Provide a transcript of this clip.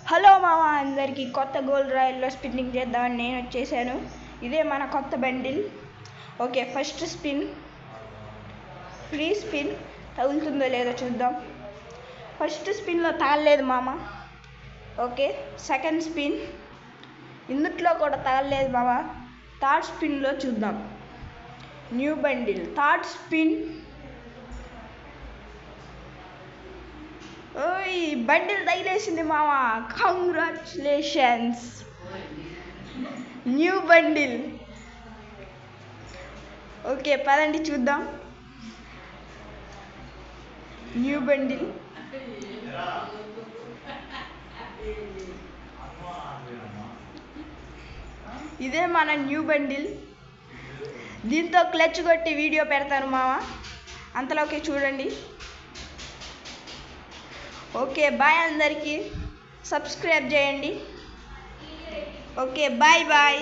Hello మామ అందరికీ కొత్త గోల్డ్ రాయల్లో స్పిన్నింగ్ చేద్దామని నేను వచ్చేసాను. ఇదే మన కొత్త bundle. Okay, first spin free spin తగులుతుందో లేదో చూద్దాం. ఫస్ట్ స్పిన్లో తగలలేదు మామ. ఓకే, సెకండ్ స్పిన్ ఇందుట్లో కూడా తగలలేదు మామ. థర్డ్ స్పిన్లో చూద్దాం. New bundle third spin. ఓయ్, బండిల్ తగిలేసింది మామ. Congratulations, new bundle. ఓకే, పదండి చూద్దాం న్యూ బండిల్. ఇదే మన న్యూ బండిల్. దీంతో క్లచ్ కొట్టి వీడియో పెడతాను మామ, అంతలోకి చూడండి. ఓకే, బాయ్ అందరికీ, సబ్స్క్రైబ్ చేయండి. Okay, bye bye.